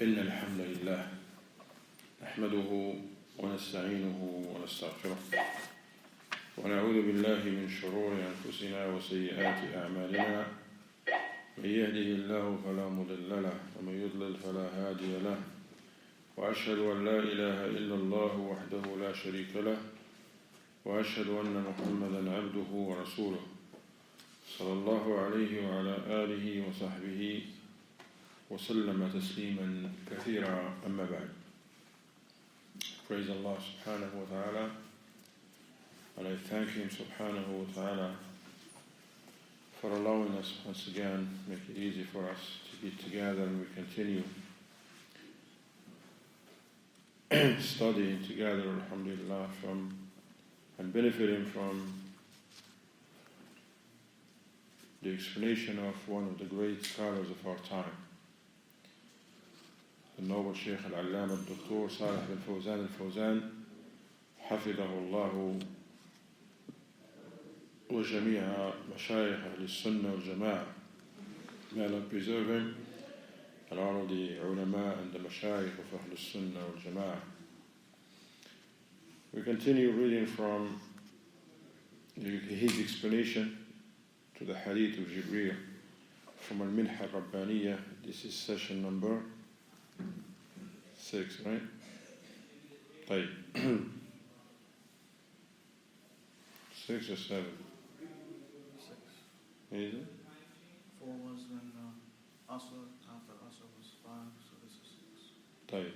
إن الحمد لله نحمده ونستعينه ونستغفره ونعوذ بالله من شرور أنفسنا وسيئات أعمالنا من يهده الله فلا مضل له ومن يضلل فلا هادي له وأشهد أن لا إله إلا الله وحده لا شريك له وأشهد أن محمدا عبده ورسوله صلى الله عليه وعلى آله وصحبه وسلم تسليما كثيرا أما بعد. Praise Allah subhanahu wa ta'ala, and I thank Him subhanahu wa ta'ala for allowing us once again, make it easy for us to be together, and we continue studying together, alhamdulillah, and benefiting from the explanation of one of the great scholars of our time, the noble Shaykh al-Allama al-Dr. Salih bin Fawzan al-Fawzan, حفظه الله وجميع مشايخ أهل السنة والجماعة. May Allah preserve him and all of the ulama and the mashayikh of Ahl al-Sunnah wal-Jama'ah. We continue reading from his explanation to the Hadeeth of Jibreel from Al-Minha al-Rabbaniyah. This is session number 6, right? طيب. 6 or 7? 6. Is it? 4 was when Asr, after Asr was 5, so this is 6. طيب.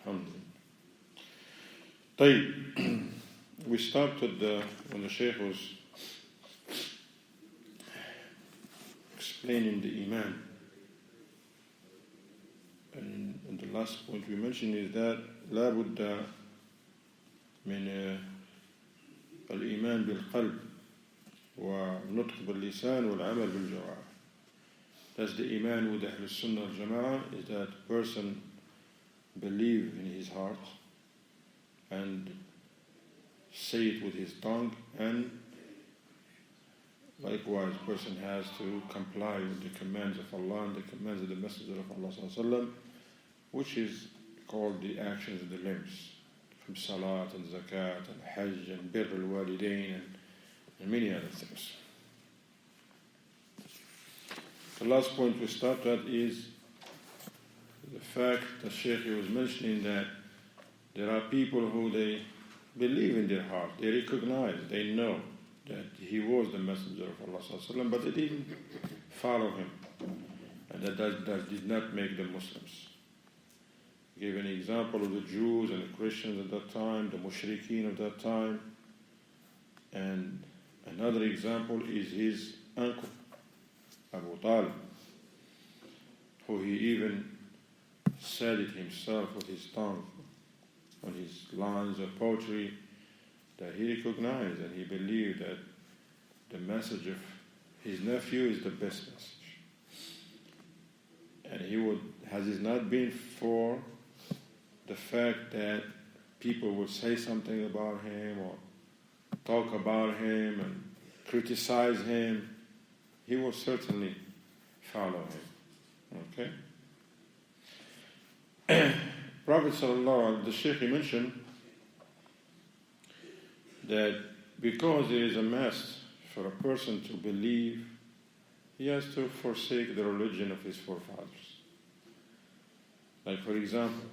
Alhamdulillah. طيب. We stopped at when the Shaykh was explaining the Iman. And the last point we mentioned is that لا بد من الإيمان بالقلب والنطق باللسان والعمل بالجوارح. That's the Iman with Ahl al-Sunnah wal-Jama'ah, is that person believe in his heart and say it with his tongue, and likewise person has to comply with the commands of Allah and the commands of the Messenger of Allah sallallahu alaihi wasallam, which is called the actions of the limbs, from salat and zakat and hajj and birr al-walidain and many other things. The last point we stopped at is the fact that Shaykh was mentioning that there are people who they believe in their heart, they recognize, they know that he was the Messenger of Allah sallallahu alaihi wasallam, but they didn't follow him, and that did not make them Muslims. He gave an example of the Jews and the Christians at that time, the Mushrikeen of that time, and another example is his uncle, Abu Talib, who he even said it himself with his tongue on his lines of poetry, that he recognized and he believed that the message of his nephew is the best message. And has it not been for the fact that people would say something about him or talk about him and criticize him, he will certainly follow him. Okay? Prophet sallallahu, the Shaykh mentioned that because it is a must for a person to believe, he has to forsake the religion of his forefathers. Like, for example,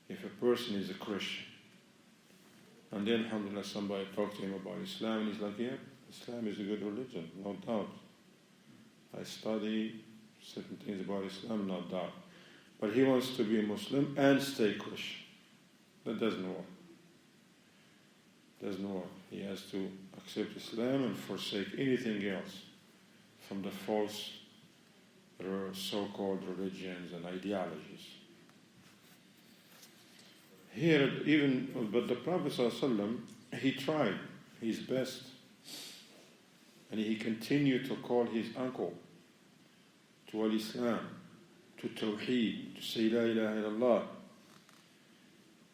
if a person is a Christian, and then, alhamdulillah, somebody talks to him about Islam, and he's like, yeah, Islam is a good religion, no doubt. I study certain things about Islam, no doubt. But he wants to be a Muslim and stay Christian. That doesn't work. Doesn't work. He has to accept Islam and forsake anything else from the false so-called religions and ideologies. Here, but the Prophet ﷺ, he tried his best, and he continued to call his uncle to al-Islam, to Tawheed, to say La ilaha illallah.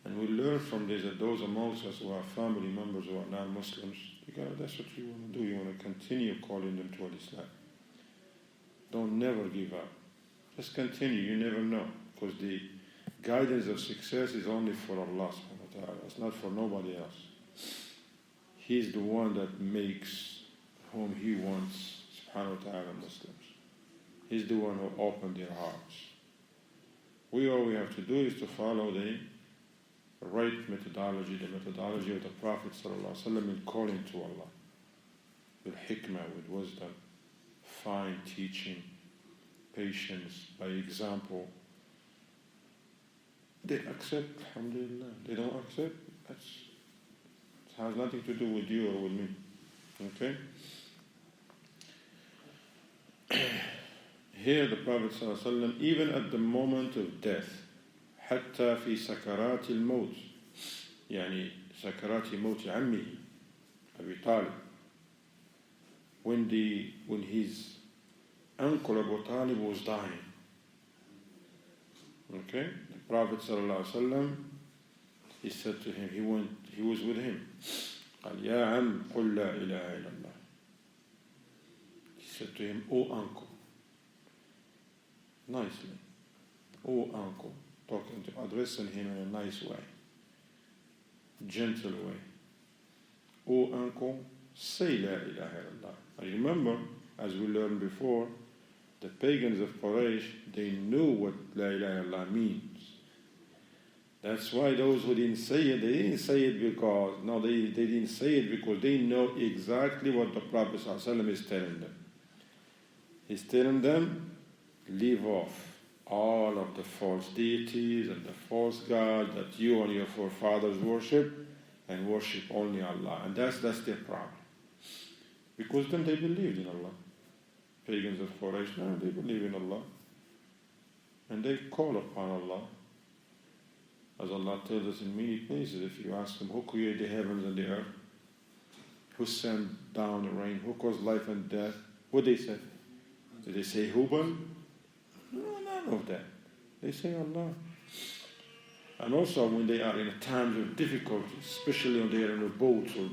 And we learn from this that those amongst us who are family members who are non-Muslims, that's what you want to do. You want to continue calling them to Islam. Don't never give up. Just continue, you never know. Because the guidance of success is only for Allah subhanahu wa ta'ala. It's not for nobody else. He's the one that makes whom He wants, subhanahu wa ta'ala, Muslims. He's the one who opened their hearts. All we have to do is to follow the right methodology, the methodology of the Prophet sallallahu alaihi wasallam in calling to Allah. With hikmah, with wisdom, fine teaching, patience, by example. They accept, alhamdulillah. They don't accept, it has nothing to do with you or with me. Okay? Here the Prophet ﷺ, even at the moment of death, حتى في سكرات الموت, يعني سكرات موت عمه أبي طالب, when his uncle Abu Talib was dying. Okay? The Prophet ﷺ, he said to him, he was with him. قال يا عم قل لا إله إلا الله. He said to him, "O uncle," nicely, "O uncle," addressing him in a nice way, gentle way. "O uncle, say La ilaha illallah." I remember, as we learned before, the pagans of Quraysh, they knew what La ilaha illallah means. That's why those who didn't say it, they didn't say it because, no, they didn't say it because they know exactly what the Prophet ﷺ is telling them. He's telling them, leave off all of the false deities and the false gods that you and your forefathers worship, and worship only Allah. And that's their problem. Because then they believed in Allah. Pagans of Quraysh, no, they believe in Allah. And they call upon Allah. As Allah tells us in many places, if you ask them, who created the heavens and the earth? Who sent down the rain? Who caused life and death? What they say? Did they say Hubal? No, none of that. They say Allah. And also when they are in times of difficulty, especially when they are in a boat or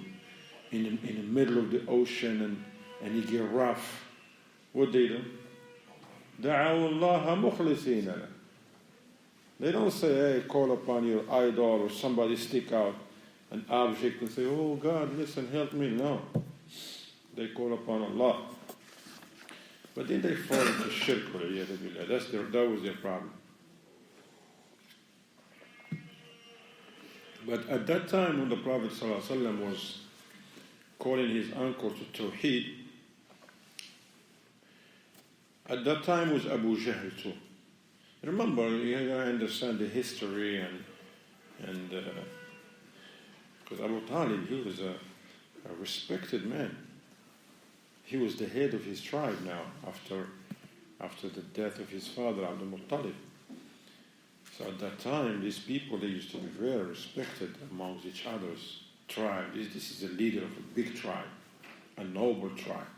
in the middle of the ocean and it get rough, what they do? دَعَوُا اللَّهَ مُخْلِصِينَ لَهُ. They don't say, hey, call upon your idol, or somebody stick out an object and say, oh God, listen, help me. No. They call upon Allah. But then they fall into shirk. That was their problem. But at that time when the Prophet ﷺ was calling his uncle to Tawheed, at that time was Abu Jahl too. Remember, you understand the history and because Abu Talib, he was a respected man. He was the head of his tribe now after the death of his father, Abdul Muttalib. So at that time, these people, they used to be very respected amongst each other's tribe. This is the leader of a big tribe, a noble tribe.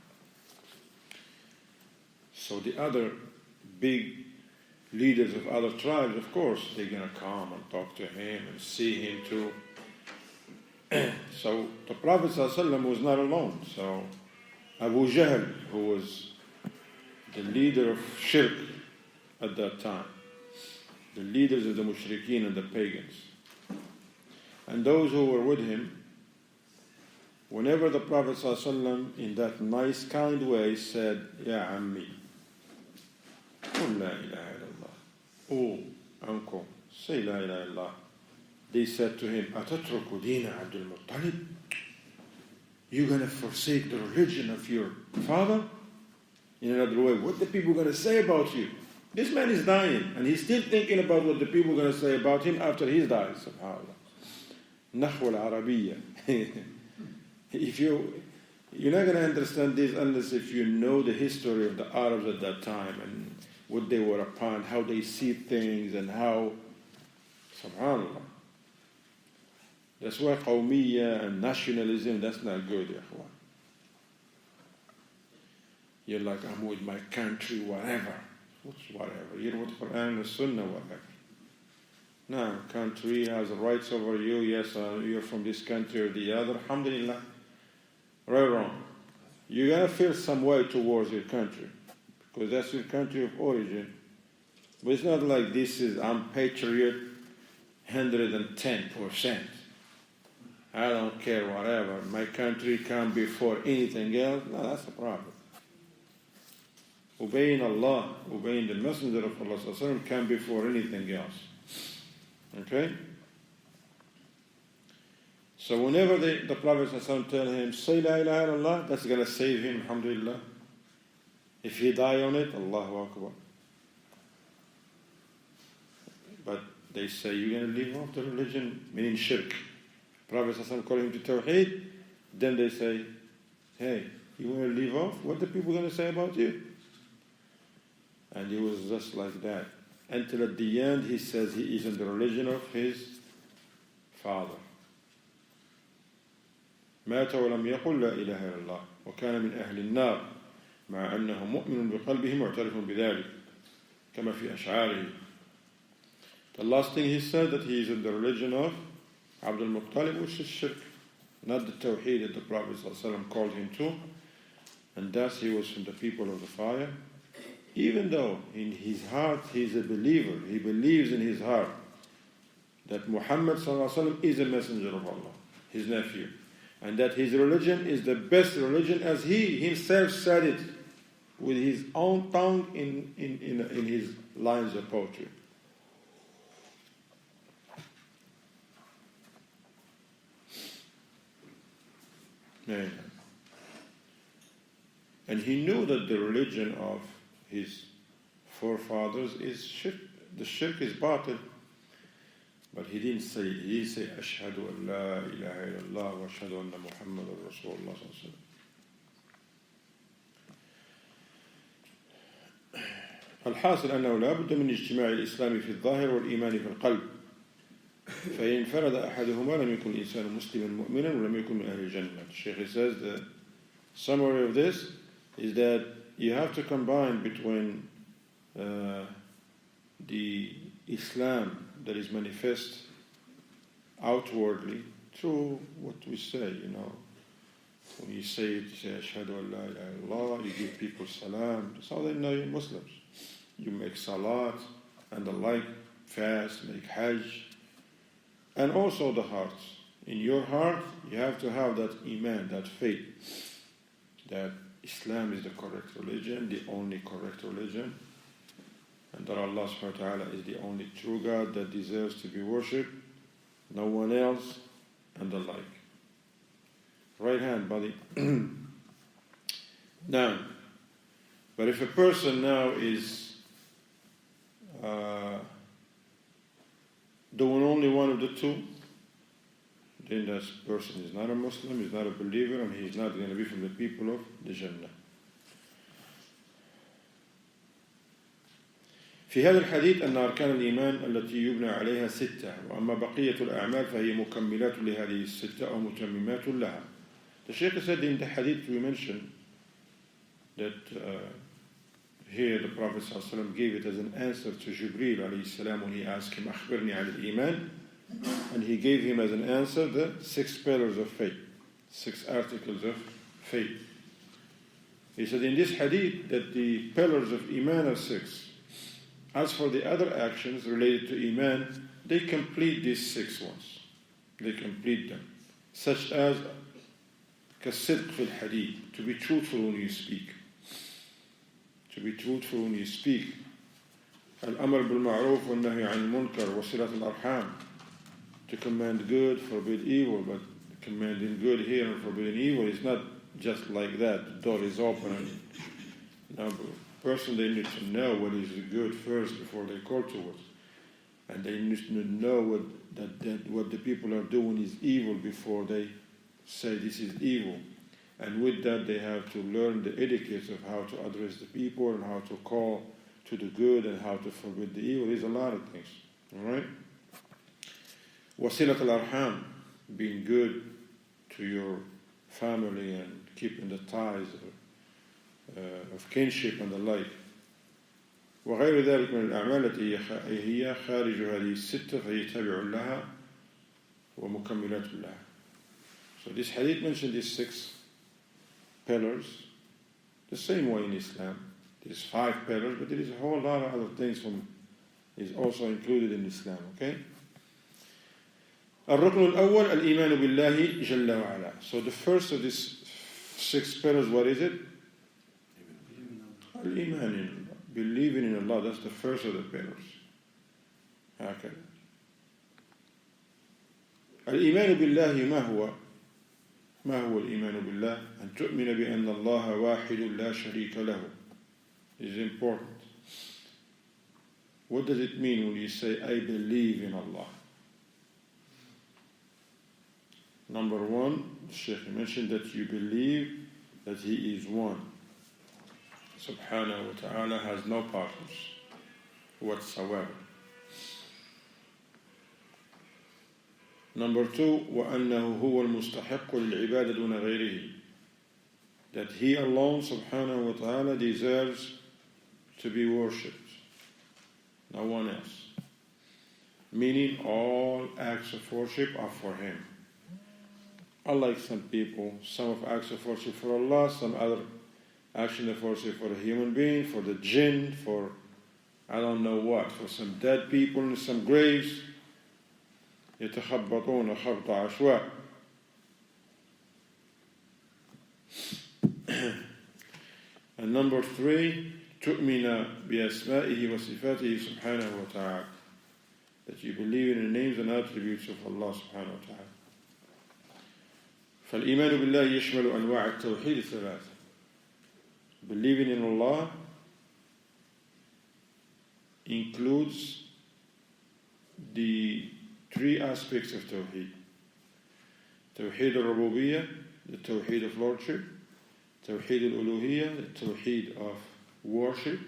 So the other big leaders of other tribes, of course, they're going to come and talk to him and see him too. So the Prophet ﷺ was not alone. So Abu Jahl, who was the leader of shirk at that time, the leaders of the mushrikeen and the pagans, and those who were with him, whenever the Prophet ﷺ in that nice, kind way said, Ya Ammi, قُلْ لَا إِلَهَ إِلَّا اللَّهِ, oh, uncle, say La ilaha illallah. They said to him, أَتَتْرُكُ دِينَ عَبْدُ الْمُطَّلِبِ, you're going to forsake the religion of your father? In another way, what the people going to say about you? This man is dying, and he's still thinking about what the people are going to say about him after he's died, subhanAllah. Nahwa al-Arabiyya. You're not going to understand this unless if you know the history of the Arabs at that time and what they were upon, how they see things, and how, subhanAllah. That's why qawmiyya and nationalism, that's not good, ya akhwan. You're like, I'm with my country, whatever. What's whatever? You're with Quran and Sunnah, whatever. No, country has rights over you. Yes, you're from this country or the other. Alhamdulillah. Right or wrong? You're going to feel some way towards your country because that's your country of origin. But it's not like this is, I'm patriot 110%. I don't care whatever. My country come before anything else. No, that's a problem. Obeying Allah, obeying the Messenger of Allah ﷺ come before anything else. Okay? So whenever the Prophet ﷺ tell him, say La ilaha illallah, that's going to save him, alhamdulillah. If he die on it, Allahu Akbar. But they say, you're going to leave off the religion, meaning shirk. Prophet ﷺ call him to Tawheed, then they say, hey, you want to leave off? What are the people going to say about you? And he was just like that. Until at the end he says he is in the religion of his father. مات ولم يقل لا إله إلا الله وكان من أهل النار مع أنه مؤمن بقلبه معترف بذلك كما في أشعاره. The last thing he said that he is in the religion of Abdul Muttalib, which is shirk, not the Tawheed that the Prophet ﷺ called him to, and thus he was from the people of the fire. Even though in his heart he is a believer, he believes in his heart that Muhammad ﷺ is a messenger of Allah, his nephew, and that his religion is the best religion, as he himself said it with his own tongue in his lines of poetry. And he knew that the religion of his forefathers is shirk. The shirk is batil. But he didn't say it. He didn't say, Ashhadu an la ilaha illallah wa ashhadu anna Muhammadan Rasulullah sallallahu alaihi wasallam. الحاصل أنه لا بد من اجتماع الإسلام في الظاهر والإيمان في القلب. فإن انفرد أحدهما لم يكن الإنسان مسلما مؤمنا ولم يكن من أهل الجنة. Shaykh says the summary of this is that you have to combine between the Islam that is manifest outwardly through what we say, When you say it, you say, Ashhadu an la ilaha illallah, you give people salam. That's how they know you're Muslims. You make salat and the like, fast, make hajj. And also the heart. In your heart, you have to have that iman, that faith, that Islam is the correct religion, the only correct religion, and that Allah subhanahu wa ta'ala is the only true God that deserves to be worshipped, no one else, and the like. Right hand, buddy. Now, but if a person now is doing only one of the two, then that person is not a Muslim, he's not a believer, and he's not going to be from the people of the Jannah. في هذا الحديث أن أركان الإيمان التي يبنى عليها 6 وأما بقية الأعمال فهي مكملات لهذه 6 أو متممات لها. The Shaykh said in the hadith we mentioned that here the Prophet ﷺ gave it as an answer to Jibreel alayhi salam when he asked him أخبرني عن الإيمان, and he gave him as an answer the 6 pillars of faith, 6 articles of faith. He said in this hadith that the pillars of Iman are 6. As for the other actions related to Iman, they complete these 6 ones. They complete them. Such as كالصدق في الحديث, to be truthful when you speak. To be truthful when you speak. الأمر بالمعروف والنهي عن المنكر وصلة الأرحام. To command good, forbid evil, but commanding good here and forbidding evil is not just like that. The door is open and now person, they need to know what is good first before they call to it, and they need to know what the people are doing is evil before they say this is evil. And with that they have to learn the etiquette of how to address the people and how to call to the good and how to forbid the evil. There's a lot of things. All right. Wasilat al-arham, being good to your family and keeping the ties of kinship and the like. وغير ذلك من الأعمال التي هي خارج هذه 6 فهي تابع لها ومكملات لها. So this hadith mentioned these 6 pillars, the same way in Islam. There's 5 pillars, but there is a whole lot of other things from is also included in Islam, okay? الركن الأول الإيمان بالله جل وعلا. So the first of these 6 pillars, what is it? الإيمان in Allah. Believing in Allah, that's the first of the pillars. هكذا. الإيمان بالله ما هو الإيمان بالله؟ أن تؤمن بأن الله واحد لا شريك له. It is important. What does it mean when you say, I believe in Allah? Number 1, the Shaykh mentioned that you believe that He is one. Subhanahu wa ta'ala has no partners whatsoever. Number 2, وَأَنَّهُ هُوَ الْمُسْتَحِقُّ لِلْعِبَادَةِ دُونَ غَيْرِهِ. That He alone, subhanahu wa ta'ala, deserves to be worshipped. No one else. Meaning all acts of worship are for Him. Unlike some people, some of acts of worship for Allah, some other action of worship for a human being, for the jinn, for I don't know what, for some dead people in some graves. يتخبطون خبط عشواء. And number 3, تؤمن بأسمائه وصفاته سبحانه وتعالى. That you believe in the names and attributes of Allah subhanahu wa ta'ala. فالإيمان بالله يشمل أنواع التوحيد الثلاثة. Believing in Allah includes the 3 aspects of Tawheed. Tawheed al-Rububiyyah, the Tawheed of Lordship. Tawheed al-Uluhiyyah, the Tawheed of Worship.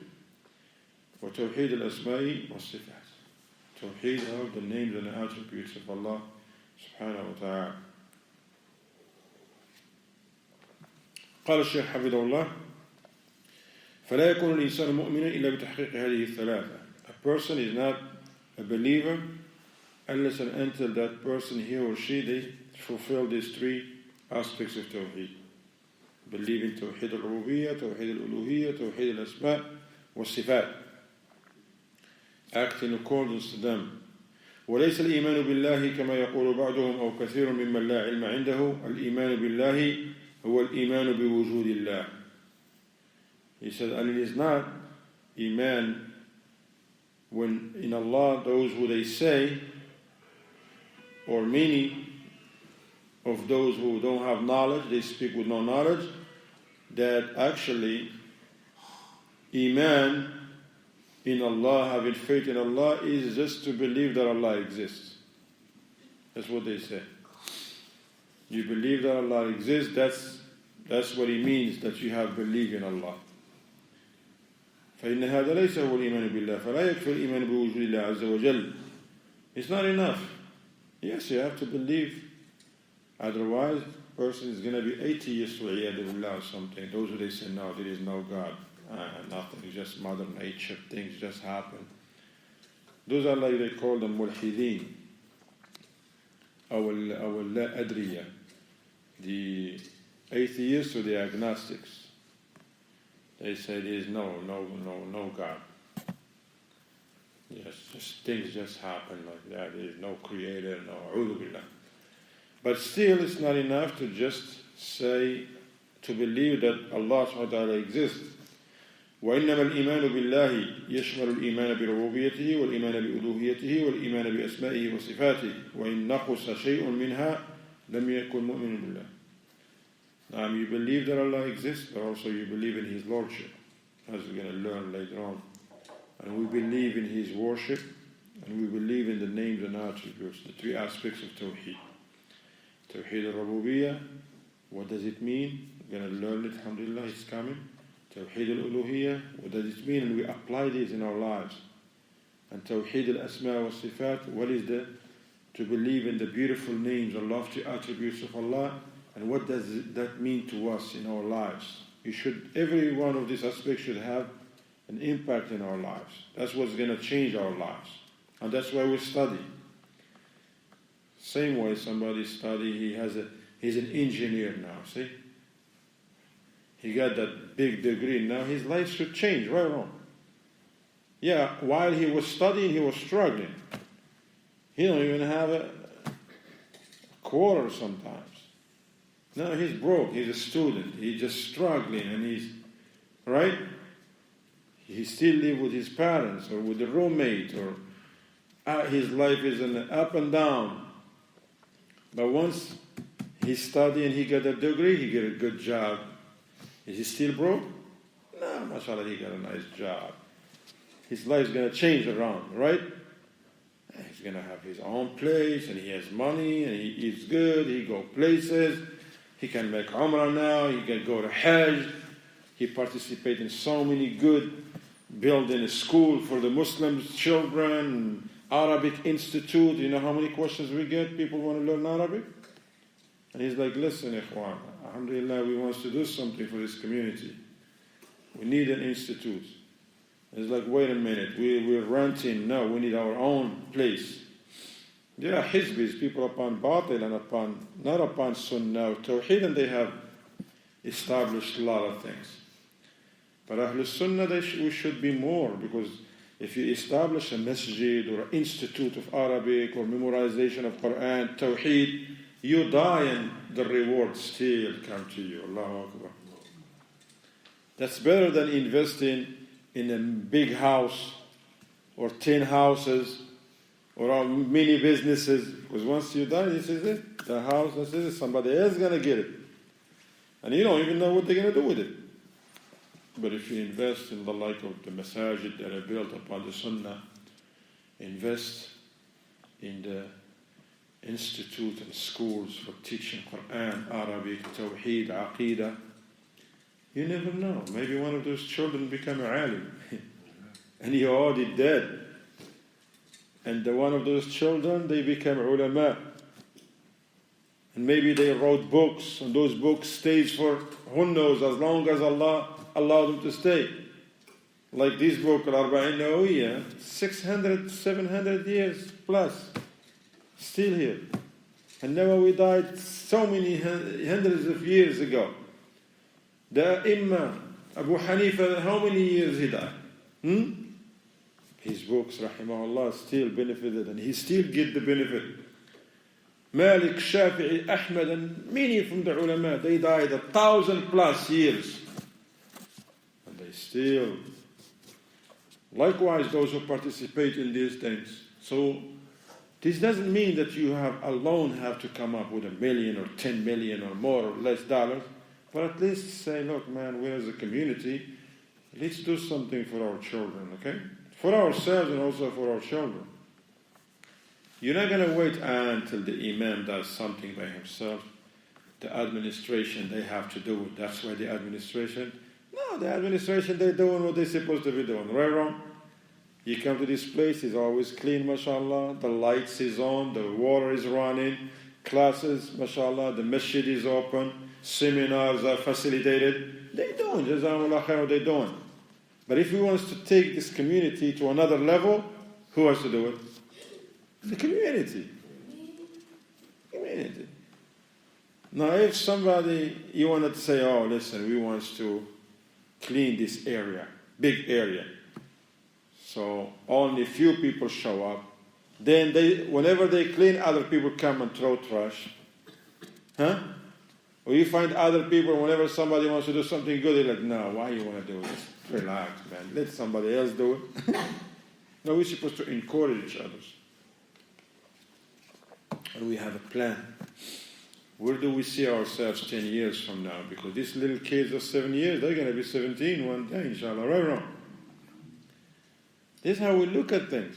Or Tawheed al-Asma'i wa-Sifat. Tawheed of the names and the attributes of Allah subhanahu wa ta'ala. قال الشيخ حفظه الله فلا يكون الإنسان مؤمنا إلا بتحقيق هذه الثلاثة. A person is not a believer unless and until that person, he or she, they fulfill these 3 aspects of Tawheed. Believe in Tawheed al-Rububiyyah, Tawheed al-Uluhiyyah, Tawheed al-Asma' wa-Sifat. Act in accordance to them. وليس الإيمان بالله كما يقول بعضهم أو كثير ممن لا علم عنده. الإيمان بالله هو الإيمان بوجود الله. He said, and it is not Iman when in Allah those who they say, or many of those who don't have knowledge, they speak with no knowledge, that actually Iman in Allah, having faith in Allah, is just to believe that Allah exists. That's what they say. You believe that Allah exists, that's what it means that you have believed in Allah. فإن هذا ليس هو الإيمان بالله فلا يكفي الإيمان بوجود الله عز وجل. It's not enough. Yes, you have to believe. Otherwise, the person is going to be 80 years to billah or something. Those who they say, no, there is no God. Nothing, it's just Mother Nature. Things just happen. Those are like they call them mulhideen. أو لا أدرية. The atheists or the agnostics. They say there is no God. Yes, just things just happen like that. There is no creator, no a'udhu billah. But still, it's not enough to just say, to believe that Allah subhanahu wa ta'ala exists. وإنما الإيمان بالله يشمل الإيمان بربوبيته والإيمان بألوهيته والإيمان بأسمائه وصفاته وإن نقص شيء منها لم يكن مؤمن بالله. You believe that Allah exists, but also you believe in His Lordship, as we're going to learn later on. And we believe in His worship, and we believe in the names and attributes, the 3 aspects of Tawheed. Tawheed al-Rububiyyah, what does it mean? We're going to learn it, alhamdulillah, it's coming. Tawheed al-Uluhiyyah, what does it mean? And we apply this in our lives. And Tawheed al-Asma' wa Sifat, what is to believe in the beautiful names and lofty attributes of Allah, and what does that mean to us in our lives? Every one of these aspects should have an impact in our lives. That's what's going to change our lives. And that's why we study. Same way somebody study, he's an engineer now, see? He got that big degree, now his life should change, right or wrong? Yeah, while he was studying, he was struggling. He don't even have a quarter sometimes. No, he's broke. He's a student. He's just struggling, and he's right. He still live with his parents or with a roommate, or his life is an up and down. But once he study and he get a degree, he get a good job. Is he still broke? No, mashallah, he got a nice job. His life's going to change around, right? He's going to have his own place, and he has money, and he eats good, he go places. He can make Umrah now, he can go to Hajj. He participate in so many good, building a school for the Muslim children, Arabic Institute. You know how many questions we get? People want to learn Arabic? And he's like, listen, Ikhwan, alhamdulillah, we want to do something for this community. We need an institute. It's like, wait a minute, we're renting. No, we need our own place. There are hizbis, people upon batil and not upon sunnah or tawheed, and they have established a lot of things. But Ahlul Sunnah, we should be more, because if you establish a masjid or an institute of Arabic or memorization of Quran, tawheed, you die and the reward still come to you. Allahu Akbar. That's better than investing in a big house or 10 houses or many businesses. Because once you die, this is it. The house, this is it. Somebody else is going to get it. And you don't even know what they're going to do with it. But if you invest in the like of the masajid that are built upon the sunnah, invest in the institute and schools for teaching Quran, Arabic, Tawheed, Aqidah, you never know. Maybe one of those children become a alim. And you're already dead. And one of those children, they become ulama. And maybe they wrote books, and those books stays for who knows, as long as Allah allowed them to stay. Like this book, Al-Arba'in Nawawiyya, 600, 700 years plus. Still here. And Nawawi died so many hundreds of years ago. The Imam, Abu Hanifa, how many years he died? His books, rahimahullah, still benefited, and he still get the benefit. Malik, Shafi'i, Ahmad, and many from the ulama, they died 1,000+ years. And they still. Likewise, those who participate in these things. So, this doesn't mean that you alone have to come up with $1 million or 10 million or more or less dollars, but at least say, look, man, we as a community, let's do something for our children, okay? For ourselves and also for our children. You're not going to wait until the imam does something by himself. The administration, they have to do it. That's why the administration, no, the administration, they're doing what they're supposed to be doing. Right or wrong? You come to this place, it's always clean, mashallah. The lights is on, the water is running, classes, mashallah, the masjid is open, seminars are facilitated. They're doing, jazakumullah khair, they're doing. But if we want to take this community to another level, who has to do it? The community. Community. Now, if somebody, you wanted to say, oh, listen, we want to clean this area, big area. So only few people show up. Then whenever they clean, other people come and throw trash. Huh? Or you find other people, whenever somebody wants to do something good, they're like, no, why you want to do this? Relax, man. Let somebody else do it. No, we're supposed to encourage each other. And we have a plan. Where do we see ourselves 10 years from now? Because these little kids are 7 years, they're going to be 17 one day, inshallah. Right or wrong? This is how we look at things.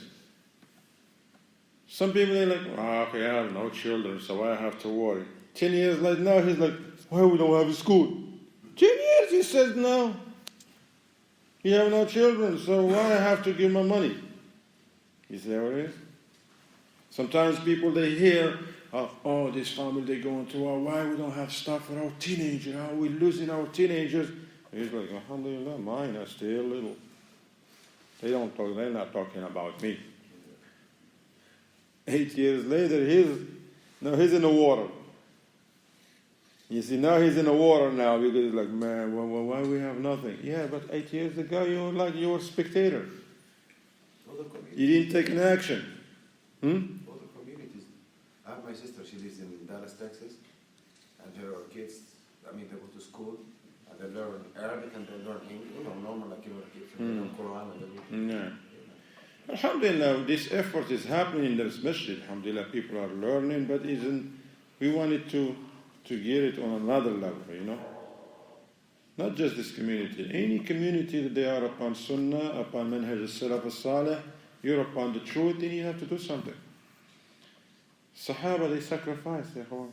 Some people, they're like, oh, okay, I have no children, so why I have to worry? 10 years later, now he's like, why we don't have a school? 10 years, he says, no. You have no children, so why I have to give my money? You see how it is? Sometimes people, they hear, oh, this family, they're going through, why we don't have stuff for our teenagers? How are we losing our teenagers? He's like, alhamdulillah, mine are still little. They're not talking about me. 8 years later, he's in the water. You see, now he's in the water now because he's like, man, why we have nothing? Yeah, but 8 years ago, you were a spectator. communities. You didn't take an action. Other communities. I have my sister, she lives in Dallas, Texas, and her kids, they go to school, and they learn Arabic and they learn English, normal like kids, they learn Quran and everything. Yeah. Alhamdulillah, this effort is happening in this masjid. Alhamdulillah, people are learning, but we wanted to get it on another level, Not just this community. Any community that they are upon Sunnah, upon Manhaj al-Salaf al-Salih, you're upon the truth, then you have to do something. Sahaba, they sacrificed their home.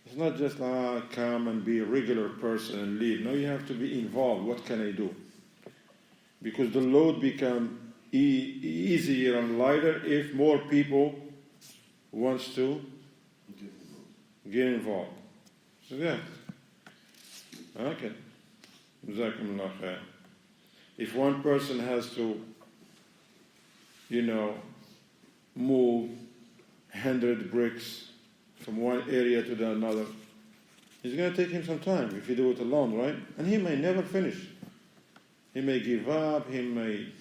It's not just come and be a regular person and leave. No, you have to be involved. What can I do? Because the load becomes easier and lighter if more people wants to get involved. So yeah. Okay. Jazakumullah khair. If one person has to, move 100 bricks from one area to the another, it's going to take him some time if you do it alone, right? And he may never finish. He may give up, he may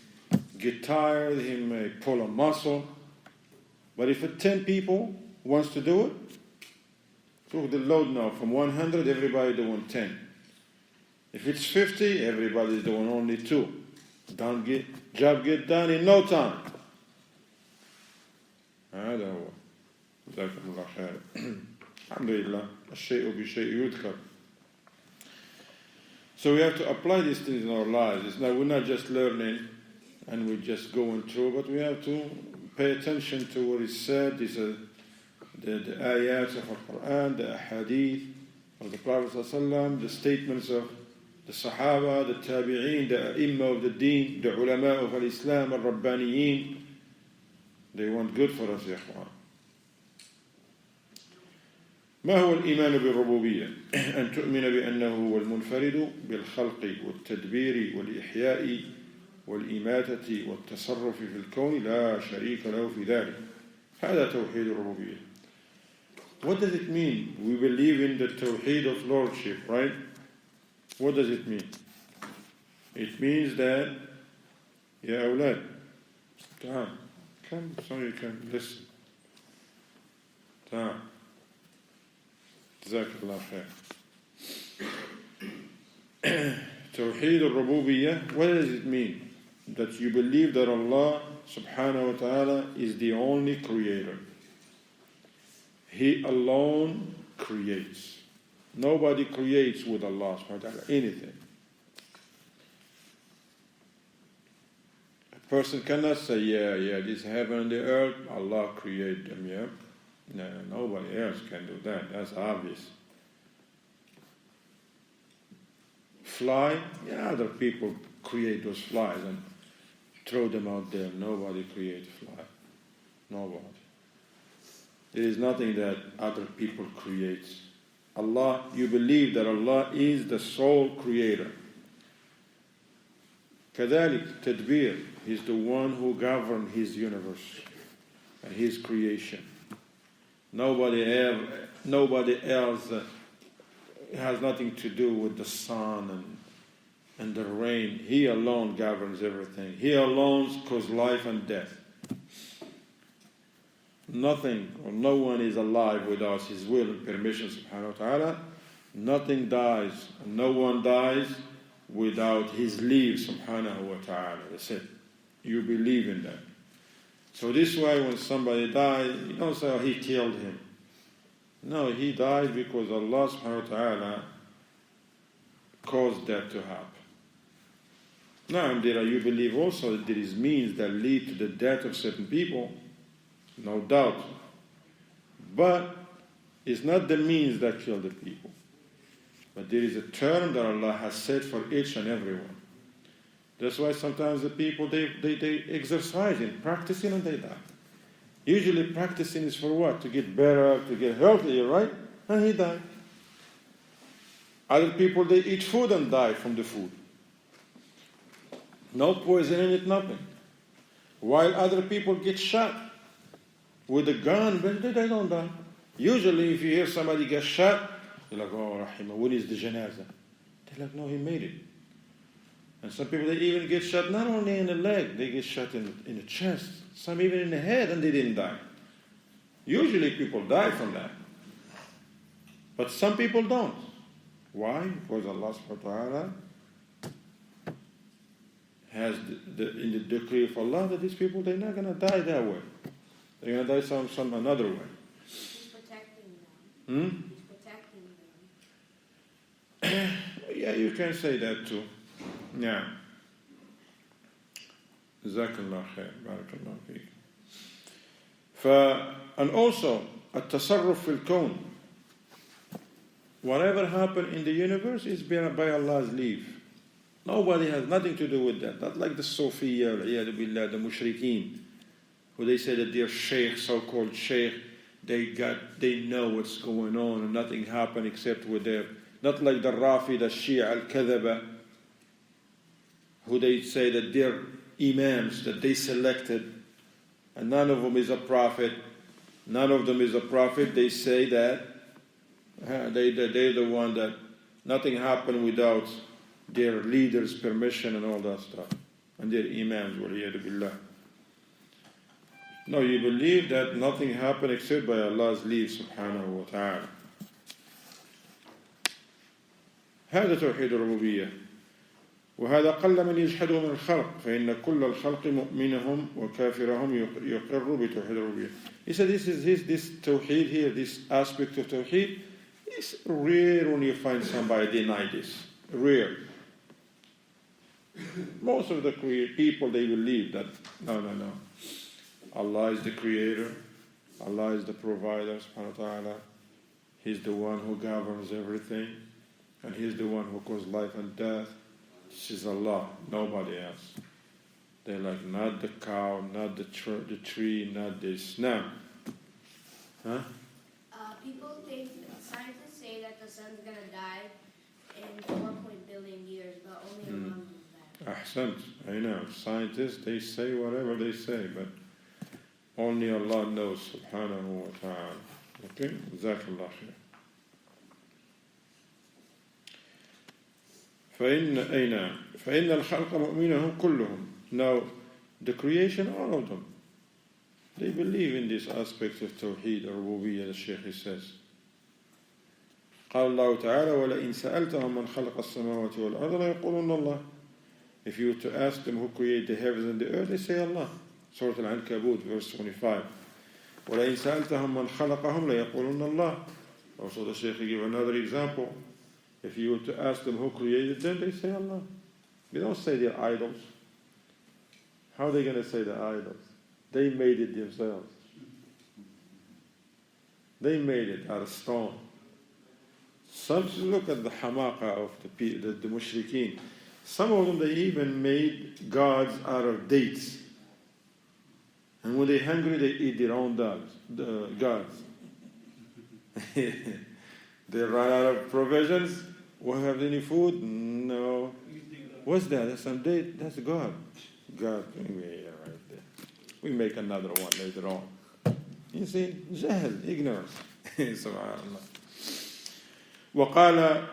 get tired, he may pull a muscle. But if 10 people wants to do it, so the load now from 100, everybody doing 10. If it's 50, everybody's doing only 2. Job get done in no time. هذا هو. جزاكم الله خير. الحمد لله. الشيء بشيء يذكر. So we have to apply these things in our lives. We're not just learning and we're just going through, but we have to pay attention to what is said. These are the ayats of the Quran, the hadith of the Prophet ﷺ, the statements of the Sahaba, the Tabi'een, the Imam of the Deen, the Ulama of Islam, the Rabbaniyin. They want good for us, ya ikhwan. ما هو الإيمان بالربوبية؟ أن تؤمن بأنه هو المنفرد بالخلق والتدبير والإحياء والإماتة والتصرف في الكون لا شريك له في ذلك. هذا توحيد الربوبية. What does it mean? We believe in the Tawheed of Lordship, right? What does it mean? It means that, يا أولاد, come so you can listen. جزاك الله خير. Tawheed al-Rububiyyah, what does it mean? That you believe that Allah subhanahu wa ta'ala is the only creator. He alone creates. Nobody creates with Allah subhanahu wa ta'ala anything. A person cannot say, yeah, this heaven and the earth, Allah created them, yeah? No, nobody else can do that. That's obvious. Fly, other people create those flies and throw them out there. Nobody creates fly. Nobody. There is nothing that other people create. Allah, you believe that Allah is the sole creator. كذلك تدبير, He's the one who governs His universe and His creation. Nobody else has nothing to do with the sun and the rain. He alone governs everything. He alone causes life and death. Nothing or no one is alive without His will and permission, subhanahu wa ta'ala. Nothing dies and no one dies without His leave, subhanahu wa ta'ala. That's it. You believe in that. So this way, when somebody dies, you don't say, oh, he killed him. No, he died because Allah subhanahu wa ta'ala caused that to happen. Now, you believe also that there is means that lead to the death of certain people, no doubt. But it's not the means that kill the people. But there is a term that Allah has set for each and every one. That's why sometimes the people, they exercising, practicing, and they die. Usually practicing is for what? To get better, to get healthier, right? And he died. Other people, they eat food and die from the food. No poison in it, nothing. While other people get shot with a gun, but they don't die. Usually if you hear somebody get shot, you're like, oh, Rahimah, when is the janazah? They're like, no, he made it. And some people, they even get shot not only in the leg, they get shot in the chest, some even in the head, and they didn't die. Usually people die from that. But some people don't. Why? Because Allah subhanahu wa ta'ala has in the decree of Allah that these people, they're not going to die that way. They're going to die some another way. He's protecting them. He's protecting them. Yeah, you can say that too. Yeah. Jazakallah khair. Barakallah feek. And also, التصرف في الكون. Whatever happened in the universe is by Allah's leave. Nobody has nothing to do with that. Not like the Sufiya, the Mushrikeen, who they say that their sheikh, so-called sheikh, they know what's going on and nothing happened except with their, not like the Rafi, the Shia al-Kadhaba, who they say that their imams that they selected, and none of them is a prophet, they say that they're the one that nothing happened without their leaders' permission and all that stuff, and their imams, waliyadu billah. No, you believe that nothing happened except by Allah's leave, subhanahu wa ta'ala. هذا توحيد الربوبية. وهذا قل من يجحده من الخلق فإن كل الخلق مؤمنهم وكافرهم يقر بتوحيد الربوبية. He said this tawheed here, this aspect of tawheed, is rare when you find somebody deny this. Rare. Most of the people, they believe that no. Allah is the creator. Allah is the provider, subhanahu wa ta'ala. He's the one who governs everything. And He's the one who causes life and death. This is Allah, nobody else. They're like, not the cow, not the tree, not this. No. Huh? People think, scientists say that the sun's going to die in 4 billion years, but only Allah knows that. Ahsant. I know. Scientists, they say whatever they say, but only Allah knows, subhanahu wa ta'ala. Okay? Jazakallah khair. فإن الخلق مؤمنهم كلهم. Now, the creation, all of them, they believe in this aspect of Tawheed or Rububiyyah, the Shaykh says. قال الله تعالى ولئن سألتهم من خلق السماوات والأرض ليقولون الله. If you were to ask them who created the heavens and the earth, they say Allah. Surah Al-Ankabut, verse 25. وَلَئِنْ سَأَلْتَهُمْ مَنْ خَلَقَهُمْ لَيَقُولُنَّ اللَّهِ. Also the Shaykh give another example. If you were to ask them who created them, they say Allah. They don't say they're idols. How are they going to say they're idols? They made it themselves. They made it out of stone. Some look at the hamaqa of the mushrikeen. Some of them, they even made gods out of dates. And when they're hungry, they eat their own gods. They run out of provisions. Won't have any food? No. What's that? That's some date. That's God. God. Yeah, right there. We make another one later on. You see, jahl, ignorance. Subhanallah. وقال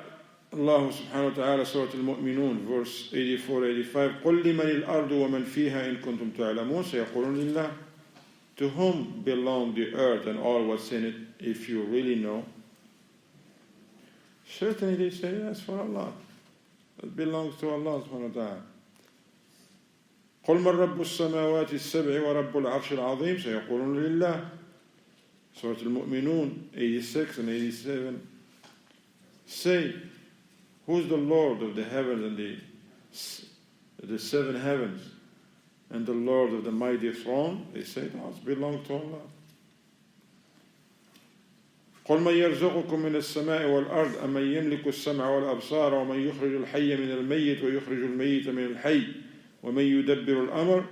الله سبحانه وتعالى سورة المؤمنون verse 84-85 قل لمن الأرض ومن فيها إن كنتم تعلمون سيقولون لله. To whom belong the earth and all what's in it, if you really know? Certainly they say, yes, for Allah. It belongs to Allah subhanahu wa ta'ala. قل من رب السماوات السبع ورب العرش العظيم سيقولون لله. Surah Al-Mu'minun 86 and 87. Say, who's the Lord of the heavens and the 7 heavens and the Lord of the mighty throne? They say, no, it belongs to Allah. قل من يرزقكم من السماء والأرض أمن يملك السمع والأبصار ومن يخرج الحي من الميت ويخرج الميت من الحي ومن يدبر الأمر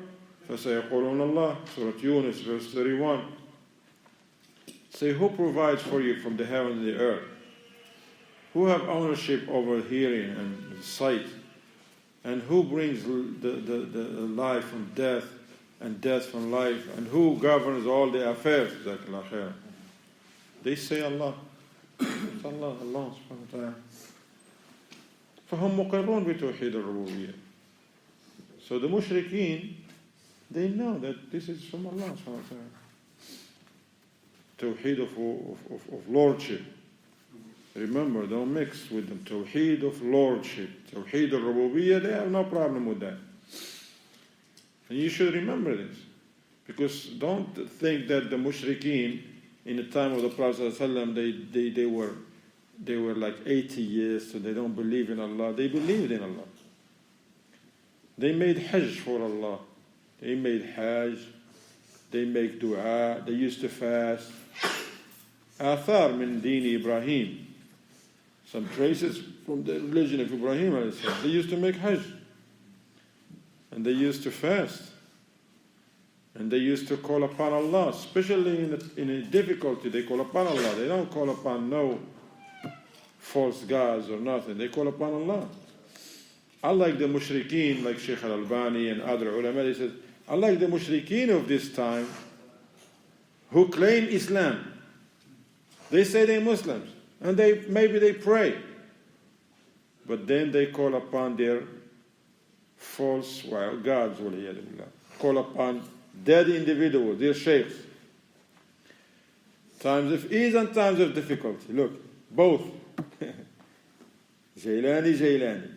فسيقولون الله. Surah Yunus verse 31. Say, who provides for you from the heaven and the earth? Who have ownership over hearing and sight? And who brings the life from death and death from life? And who governs all the affairs? They say Allah. It's Allah subhanahu wa ta'ala. فهم مقرون بتوحيد الربوبية. So the mushrikeen, they know that this is from Allah subhanahu wa ta'ala. Tawheed of lordship. Remember, don't mix with them. Tawheed of lordship. Tawheed al-rububiyyah, they have no problem with that. And you should remember this. Because don't think that the mushrikeen in the time of the Prophet ﷺ, they were like 80 years, so they don't believe in Allah. They believed in Allah. They made hajj for Allah. They made hajj. They make dua. They used to fast. Athar min deen Ibrahim. Some traces from the religion of Ibrahim. They used to make hajj. And they used to fast. And they used to call upon Allah, especially in a difficulty. They call upon Allah. They don't call upon no false gods or nothing. They call upon Allah. Unlike the mushrikeen, like Sheikh al-Albani and other ulama, he says, unlike the mushrikeen of this time, who claim Islam, they say they're Muslims, and maybe they pray, but then they call upon their false gods, call upon dead individuals, their sheikhs. Times of ease and times of difficulty. Look, both. Jailani.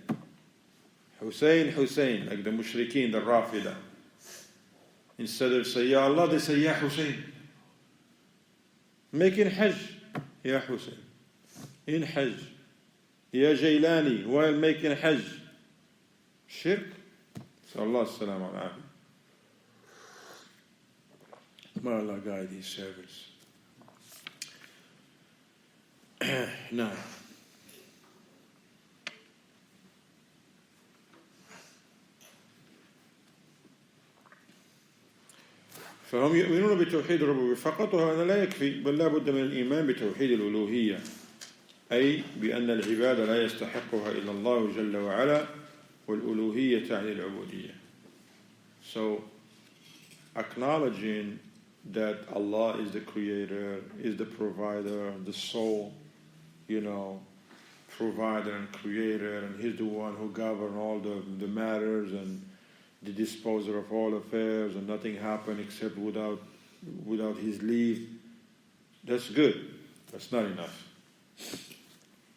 Hussein, like the mushrikeen, the Rafida. Instead of say, Ya Allah, they say, Ya Hussein. Making hajj, Ya Hussein. In hajj. Ya Jailani, while making hajj. Shirk. So Allah salam al May Allah guide His servants. Now, فهم يؤمنون بتوحيد الربوبية فقط وهذا لا يكفي بل لا بد من الإيمان بتوحيد الألوهية أي بأن العبادة لا يستحقها إلا الله جل وعلا والألوهية تعني العبودية. So acknowledging that Allah is the creator, is the provider, the sole, provider and creator, and He's the one who governs all the matters and the disposer of all affairs, and nothing happens except without His leave. That's good. That's not enough.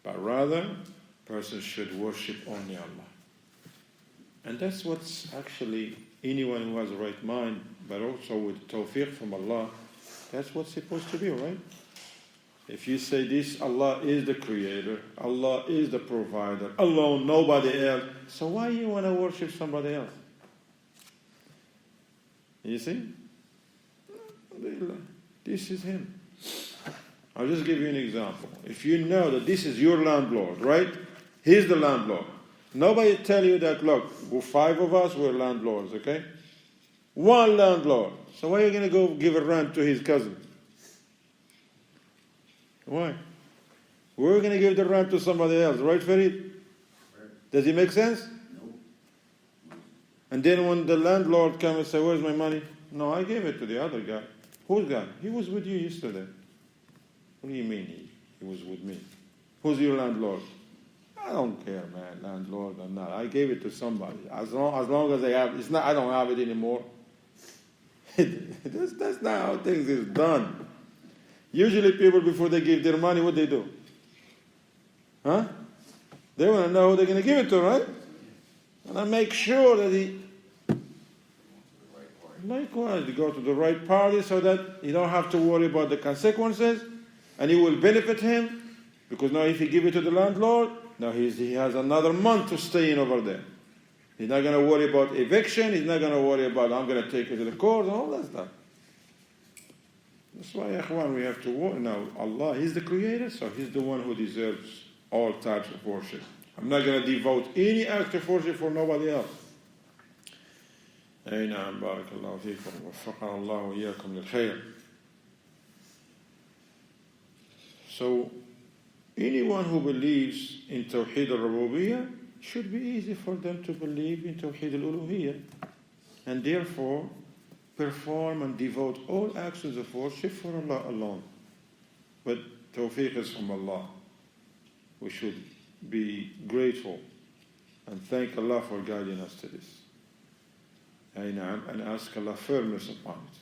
But rather, a person should worship only Allah. And that's what's actually anyone who has a right mind, but also with tawfiq from Allah, that's what's supposed to be, right? If you say this, Allah is the creator, Allah is the provider, alone, nobody else, so why you want to worship somebody else? You see? This is Him. I'll just give you an example. If you know that this is your landlord, right? He's the landlord. Nobody tell you that, look, 5 of us, we're landlords, okay? One landlord. So why are you going to go give a rent to his cousin? Why? We're going to give the rent to somebody else, right, Farid? Does it make sense? No. And then when the landlord comes and says, where's my money? No, I gave it to the other guy. Who's guy? He was with you yesterday. What do you mean he was with me? Who's your landlord? I don't care, man, landlord or not. I gave it to somebody. As long as I have it's not. I don't have it anymore. That's not how things is done. Usually people, before they give their money, what they do? Huh? They want to know who they're going to give it to, right? And I make sure that he... Likewise, they go to the right party so that you don't have to worry about the consequences, and it will benefit him, because now if you give it to the landlord, now he has another month to stay in over there. He's not going to worry about eviction, he's not going to worry about, I'm going to take it to the court, and all that stuff. That's why, Ikhwan, we have to worry. Now, Allah, He's the creator, so He's the one who deserves all types of worship. I'm not going to devote any act of worship for nobody else. أي نعم بارك الله فيكم وفقنا الله وإياكم للخير. So, anyone who believes in Tawheed al-Rububiyyah should be easy for them to believe in Tawheed al-Uluhiyyah, and therefore perform and devote all actions of worship for Allah alone. But tawfiq is from Allah. We should be grateful and thank Allah for guiding us to this. أي نعم, and ask Allah firmness upon it.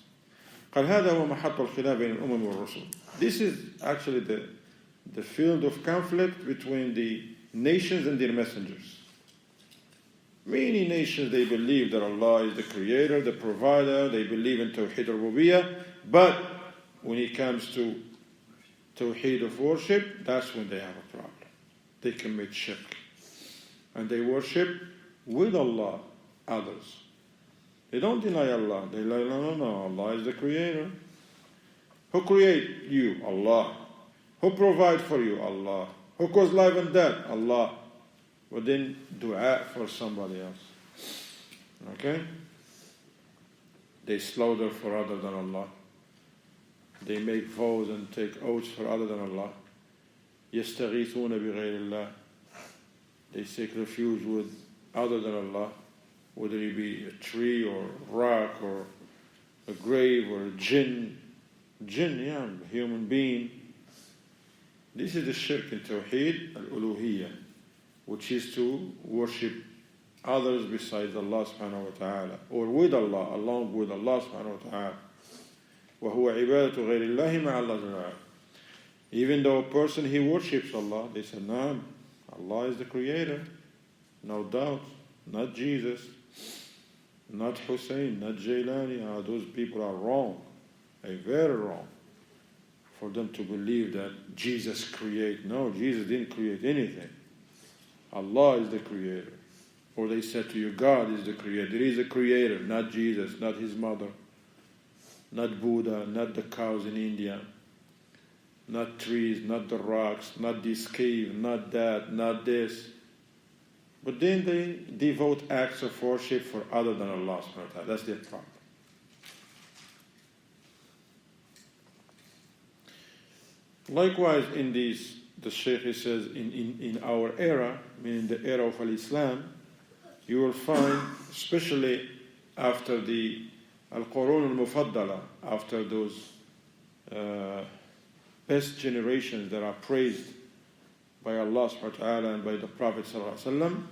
قال هذا هو محط الخلاف بين الأمم والرسل. This is actually the field of conflict between the nations and their messengers. Many nations, they believe that Allah is the creator, the provider, they believe in Tawheed al-Rububiyyah, but when it comes to Tawheed of worship, that's when they have a problem. They commit shirk. And they worship with Allah others. They don't deny Allah. They lie, no, Allah is the creator. Who create you? Allah. Who provide for you? Allah. Who cause life and death? Allah. But then dua for somebody else. Okay? They slaughter for other than Allah. They make vows and take oaths for other than Allah. يستغيثون بغير الله. They seek refuge with other than Allah, whether it be a tree or a rock or a grave or a jinn, a human being. This is the shirk in Tawheed al-Uluhiyyah, which is to worship others besides Allah subhanahu wa ta'ala, or with Allah, along with Allah subhanahu wa ta'ala. وَهُوَ عِبَادَةُ غَيْرِ اللَّهِ مَعَ اللَّهِ جَلَالُهُ. Even though a person, he worships Allah, they said, no, Allah is the creator, no doubt, not Jesus, not Hussein, not Jailani. Those people are wrong, very wrong, for them to believe that Jesus created. No, Jesus didn't create anything. Allah is the creator. Or they said to you, God is the creator. There is a creator, not Jesus, not his mother, not Buddha, not the cows in India, not trees, not the rocks, not this cave, not that, not this. But then they devote acts of worship for other than Allah subhanahu wa ta'ala. That's their problem. Likewise, in these, the Shaykh, he says, in our era, meaning the era of Al-Islam, you will find, especially after the Al-Qurun al-Mufaddala, after those best generations that are praised by Allah subhanahu wa ta'ala and by the Prophet sallallahu alaihi wasallam,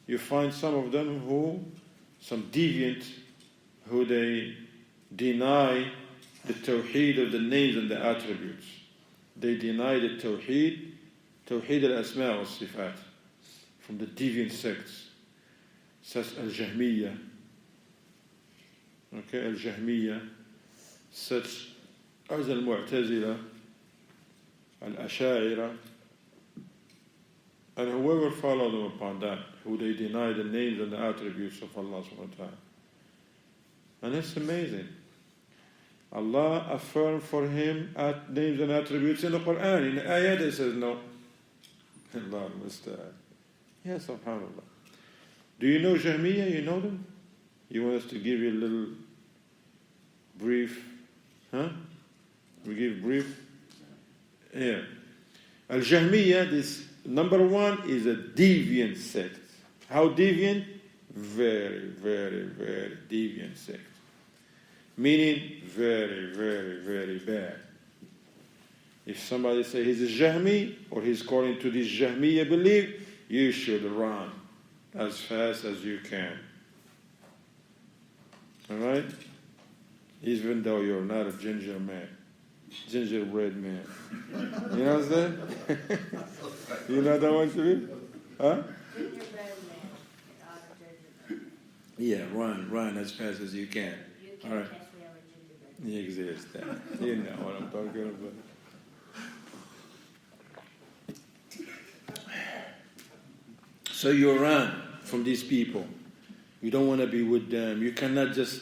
you find some of them some deviant, who they deny the tawheed of the names and the attributes. They deny the tawheed al-asma' wa sifat, from the deviant sects, such as al-Jahmiyyah, al-Jahmiyyah, such as al-Mu'tazila, al-Asha'ira, and whoever follow them upon that, who they deny the names and the attributes of Allah subhanahu wa ta'ala. And it's amazing. Allah affirmed for him names and attributes in the Quran. In the ayat it says no. Allah musta'an. Yeah, subhanAllah. Do you know Jahmiyyah? You know them? You want us to give you a little brief? We give brief? Yeah. Al-Jahmiyyah, this number one, is a deviant sect. How deviant? Very, very, very deviant sect. Meaning very, very, very bad. If somebody says he's a Jahmi, or he's calling to this Jahmiyyah belief, you should run as fast as you can. Alright? Even though you're not a gingerbread man. You know what I'm saying? You know what I want to be? Huh? Gingerbread man. Yeah, run as fast as you can. You can't All right. catch me on a gingerbread. Exists. You know what I'm talking about. So you run from these people. You don't want to be with them. You cannot just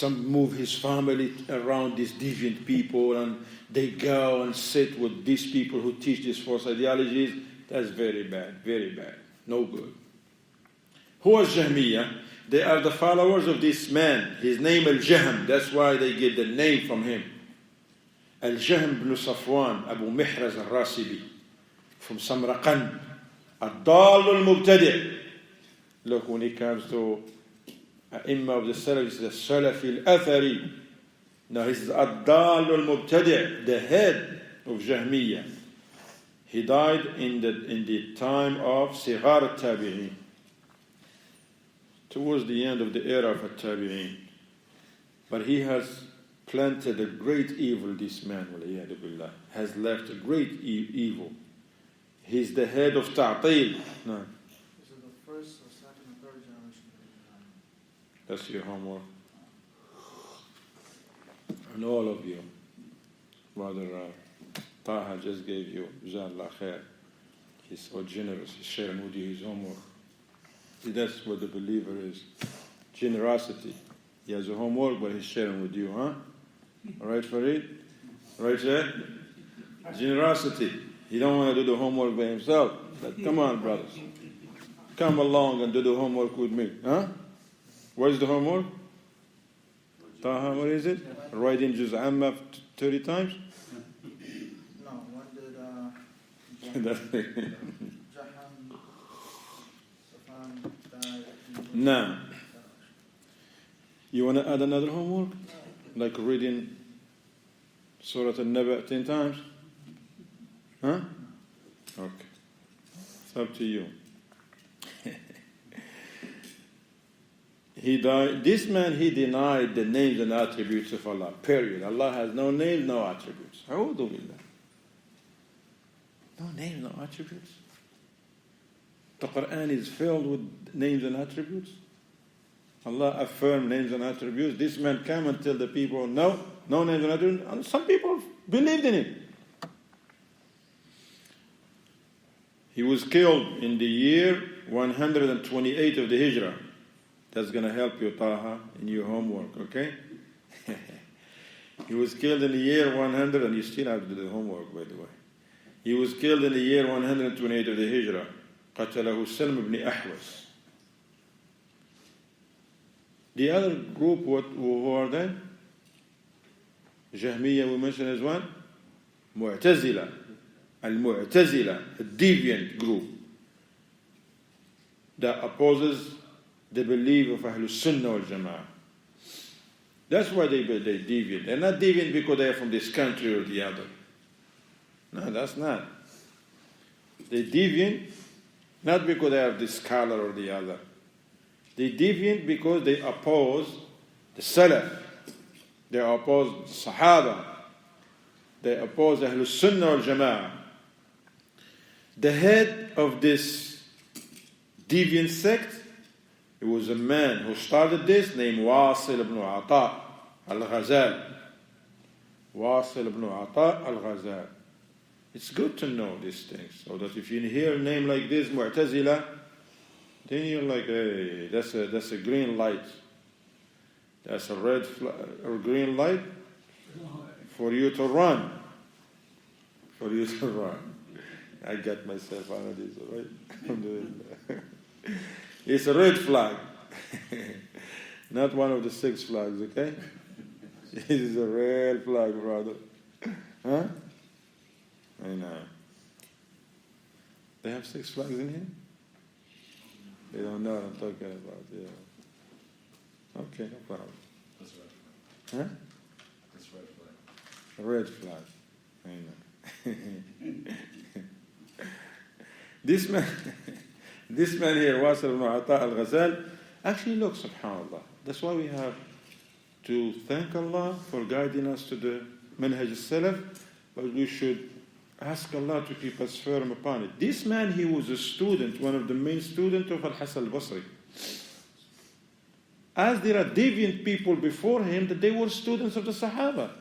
move his family around these deviant people, and they go and sit with these people who teach these false ideologies. That's very bad, very bad. No good. Who was Jahmiyyah? They are the followers of this man. His name Al-Jahm. That's why they get the name from him. Al-Jahm ibn Safwan, Abu Mihraz al-Rasibi, from Samarkand. Ad-Dal al-Mubtadi'. Look, when it comes to Imam of the Salaf, it's the Salafi al-Athari. Now he says Ad-Dal al-Mubtadi', the head of Jahmiyyah. He died in the time of Sighar al-Tabi'in. towards the end of the era of At-Tabi'in. But he has planted a great evil, this man, waliyadu billah, has left a great evil. He's the head of Ta'til. No. Is it the first or second or third generation? That's your homework. And all of you, Brother Taha just gave you, Jazakallah khair. He's so generous, he's sharing with you his homework. See, that's what the believer is. Generosity. He has a homework, but he's sharing with you, huh? All right, Farid? Right, Zed? Generosity. He don't want to do the homework by himself. But come on, brothers. Come along and do the homework with me, huh? Where's the homework? Taha, what is it? Write in Juz Amma 30 times? No, when did That's it. Jahan, Safan die? Now, you want to add another homework? Like reading Surah Al-Naba 10 times? Huh? Okay. It's up to you. He died. This man, he denied the names and attributes of Allah. Period. Allah has no names, no attributes. A'udhu billah. No names, no attributes. The Quran is filled with names and attributes. Allah affirmed names and attributes. This man came and tell the people, no names and attributes. And some people believed in him. He was killed in the year 128 of the Hijrah. That's going to help you, Taha, in your homework, okay? He was killed in the year 100, and you still have to do the homework, by the way. He was killed in the year 128 of the Hijrah. قتله سلم ibn Ahwas. The other group, who are they? Jahmiyyah, we mentioned as well. Mu'tazila. Al-Mu'tazila, a deviant group that opposes the belief of Ahlus Sunnah wal Jama'ah. That's why they deviant. They're not deviant because they're from this country or the other. No, that's not. They deviant not because they have this color or the other. They deviant because they oppose the Salaf. They oppose the Sahaba. They oppose Ahlus Sunnah wal Jama'ah. The head of this deviant sect, it was a man who started this named Wasil ibn Ata al-Ghazal. Wasil ibn Ata al-Ghazal. It's good to know these things, so that if you hear a name like this, Mu'tazila, then you're like, hey, that's a green light. That's a red or green light for you to run. For you to run. I got myself out of this, all right? Alhamdulillah. It's a red flag. Not one of the 6 flags, okay? This is a red flag, brother. Huh? I know. They have 6 flags in here? They don't know what I'm talking about, yeah. Okay, no problem. That's right. Huh? That's red flag. A red flag. I know. This man here, Wasil ibn Ata al-Ghazal, actually look, subhanAllah. That's why we have to thank Allah for guiding us to the Manhaj al-Salaf, but we should ask Allah to keep us firm upon it. This man, he was a student, one of the main students of Al-Hasan al-Basri. As there are deviant people before him, that they were students of the Sahaba.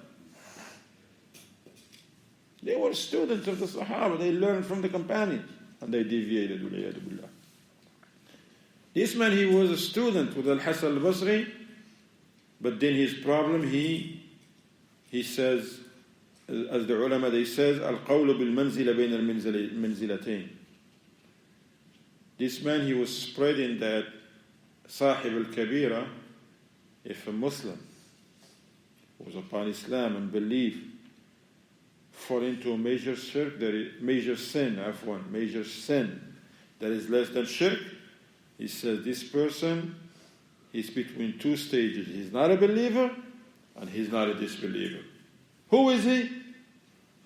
They were students of the Sahaba. They learned from the companions. And they deviated. This man, he was a student with Al-Hasan al-Basri. But then his problem, he says, as the ulama, they says, Al-qawlu bil-manzila bayna al-manzilatayn. This man, he was spreading that Sahib al-Kabira, if a Muslim was upon Islam and belief, fall into a major shirk, major sin that is less than shirk, he says this person is between 2 stages. He's not a believer and he's not a disbeliever. Who is he?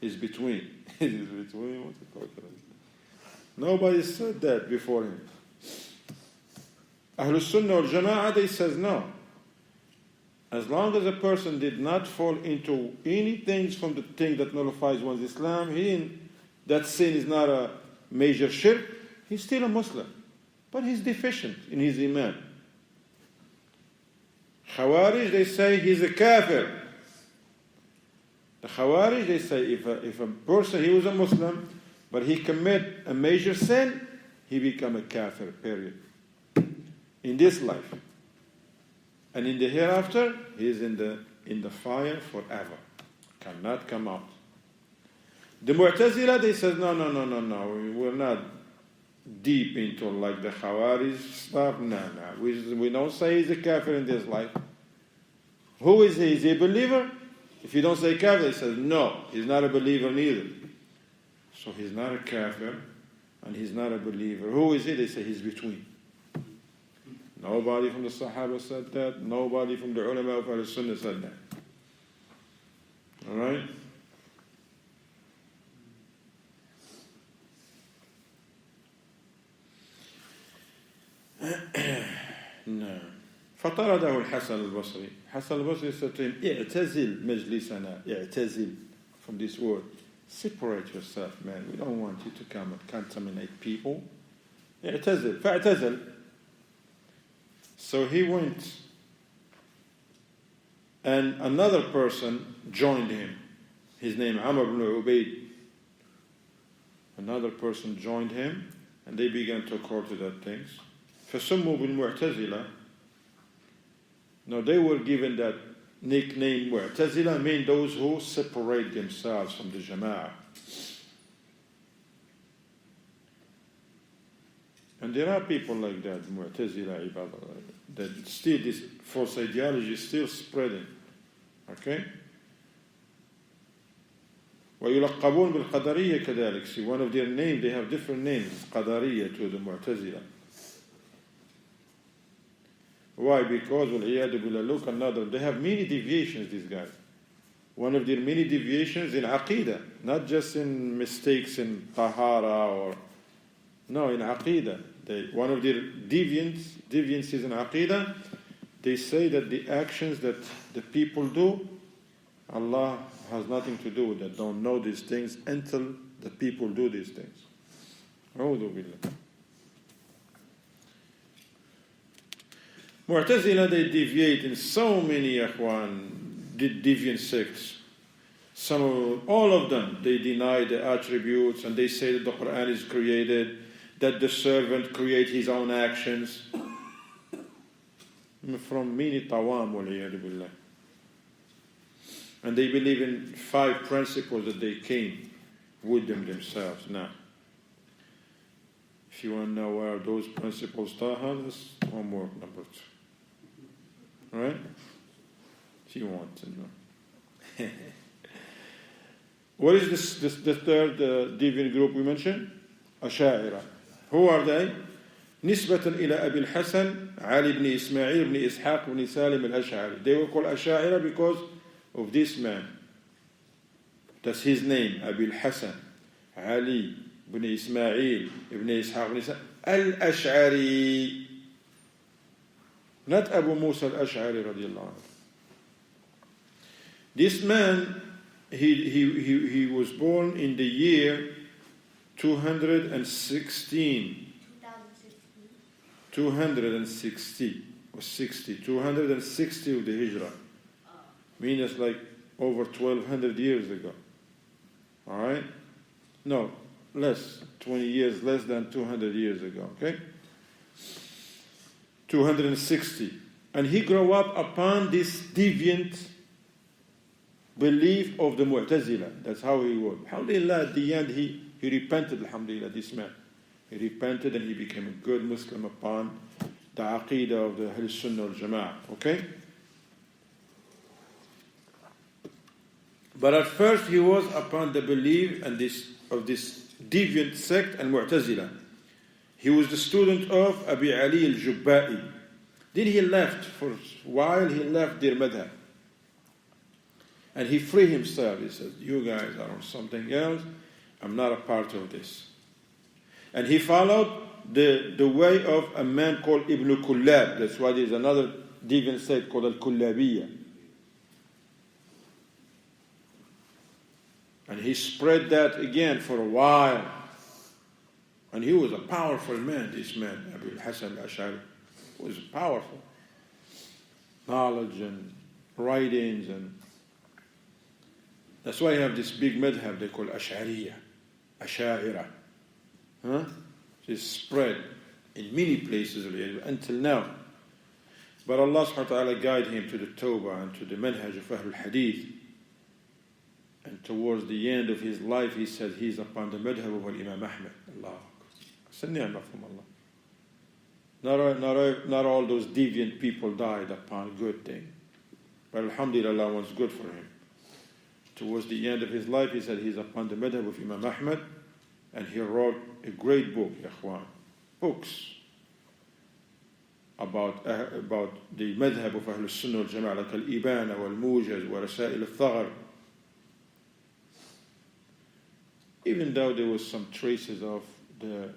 He's between. He's between. What's it called? Nobody said that before him. Ahlul Sunnah wal Jama'ah, they says no. As long as a person did not fall into anything from the thing that nullifies one's Islam, that sin is not a major shirk, he's still a Muslim. But he's deficient in his iman. Khawarij, they say he's a kafir. The Khawarij, they say if a person, he was a Muslim, but he commit a major sin, he become a kafir, period. In this life. And in the hereafter, he is in the fire forever. Cannot come out. The Mu'tazila, they said, no, we're not deep into like the Khawarij stuff. No. We don't say he's a kafir in this life. Who is he? Is he a believer? If you don't say kafir, they say, no, he's not a believer neither. So he's not a kafir, and he's not a believer. Who is he? They say he's between. Nobody from the Sahaba said that. Nobody from the ulama of Ahl-Sunnah said that. All right? No. فطرده الحسن البصري. Hassan al-Basri said to him, اعتزل مجلسنا. اعتزل. From this word. Separate yourself, man. We don't want you to come and contaminate people. اعتزل. فاعتزل. So he went, and another person joined him. His name Amr ibn Ubayd. Another person joined him, and they began to call to that things. فَسُمُّوا بِالْمُعْتَزِلَةِ. Now they were given that nickname Mu'tazila, mean those who separate themselves from the Jama'ah. And there are people like that, Mu'tazila, that still this false ideology is still spreading. Okay? ويلقبون بالقدرية كذلك. See, one of their names, they have different names, قدرية to the Mu'tazila. Why? Because, والعياذ بالله, look another, they have many deviations, these guys. One of their many deviations in Aqidah, not just in mistakes in Tahara or, no, in Aqidah. One of their deviances in Aqidah, they say that the actions that the people do, Allah has nothing to do with that. Don't know these things until the people do these things. A'udhu billah. Mu'tazila, they deviate in so many deviant sects. All of them, they deny the attributes and they say that the Quran is created, that the servant creates his own actions. From many tawam, waliyadu billah. And they believe in 5 principles that they came with them themselves. Now, if you want to know where those principles are, that's homework number 2. All right? If you want to know. What is the third deviant group we mentioned? Asha'ira. Who are they? نسبة إلى أبي الحسن علي بن إسماعيل بن إسحاق بن سالم الأشعري. They were called Asha'ira because of this man. That's his name, Abi al-Hasan Ali ibn Ismail ibn Ishaq ibn al-Ash'ari. Not Abu Musa al-Ash'ari radiyallahu anhu. This man, he was born in the year 216 or 260 of the Hijrah. Meaning it's like over 1200 years ago. Alright? No, less, 20 years, less than 200 years ago, okay? 260. And he grew up upon this deviant belief of the Mu'tazila. That's how he was. Alhamdulillah, at the end he repented, alhamdulillah, this man. He repented and he became a good Muslim upon the Aqidah of the Ahl-Sunnah wal-Jama'ah, okay? But at first he was upon the belief and of this deviant sect and Mu'tazila. He was the student of Abi Ali al-Jubba'i. Then he left for a while, he left their madhab. And he freed himself. He said, you guys are on something else. I'm not a part of this. And he followed the way of a man called Ibn Kullab. That's why there's another deviant sect called Al-Kullabiyya. And he spread that again for a while. And he was a powerful man, this man, Abu al-Hasan al-Ash'ari. Was powerful. Knowledge and writings, and that's why you have this big madhab they call Ash'ariyya, Ash'a'ira. It's spread in many places really, until now. But Allah subhanahu wa ta'ala guided him to the Tawbah and to the manhaj of Ahlul Hadith. And towards the end of his life, he said he's upon the madhab of Imam Ahmad. Allah. It's a ni'mah from Allah. Not all those deviant people died upon good thing. But alhamdulillah was good for him. Towards the end of his life, he said he's upon the madhab of Imam Ahmad. And he wrote a great book, Ikhwan. Books about the madhab of Ahlul Sunnah wal Jama'ah, like Al-Ibana wal-Mujaz wa Rasail al-Thaghar. Even though there was some traces of the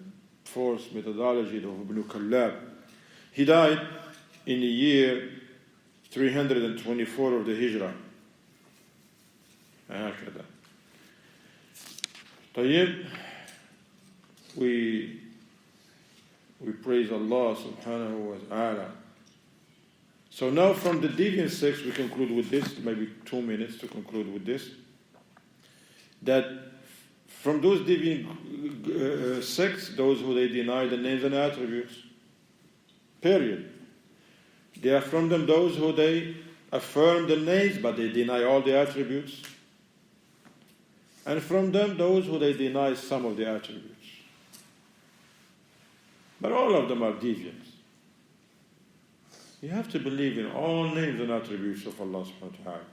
forced methodology of Ibn Kullab. He died in the year 324 of the Hijrah. هكذا. طيب, we praise Allah subhanahu wa ta'ala. So now from the deviant sects we conclude with this, maybe 2 minutes to conclude with this, that from those deviant sects, those who they deny the names and attributes, period. There are from them those who they affirm the names but they deny all the attributes. And from them those who they deny some of the attributes. But all of them are deviants. You have to believe in all names and attributes of Allah subhanahu wa ta'ala.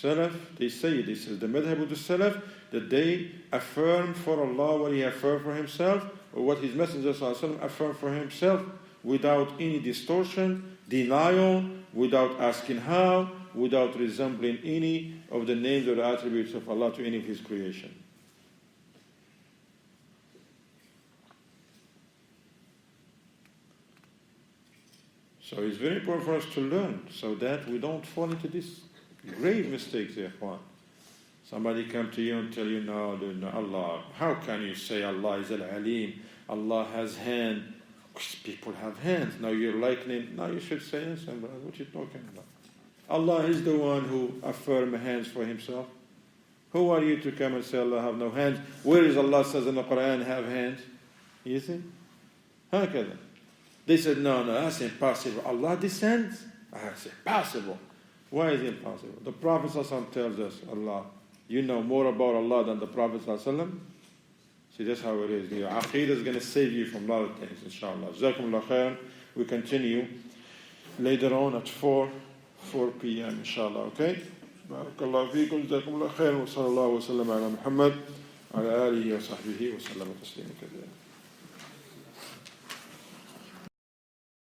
Salaf, they say this is the madhab of the Salaf, that they affirm for Allah what He affirmed for Himself, or what His Messenger affirmed for Himself, without any distortion, denial, without asking how, without resembling any of the names or the attributes of Allah to any of His creation. So it's very important for us to learn so that we don't fall into these grave mistakes, ikhwan. Somebody come to you and tell you, no, Allah, how can you say Allah is Al-Alim, Allah has hand? Because people have hands. Now you're likening, now you should say, listen, brother, what are you talking about? Allah is the one who affirmed hands for Himself. Who are you to come and say Allah have no hands? Where is Allah says in the Quran have hands? You see? هكذا. They said, no, that's impossible. Allah descends? That's impossible. Why is it impossible? The Prophet ﷺ tells us, Allah, you know more about Allah than the Prophet ﷺ. See, that's how it is. Your aqeedah is going to save you from a lot of things, inshallah. Jazakumullah khairan. We continue later on at 4 p.m. inshallah, okay? Barakallahu feekum, jazakumullah khairan, wa sallallahu wa sallam ala Muhammad, ala alihi wa sahbihi wa sallam taslima kathira.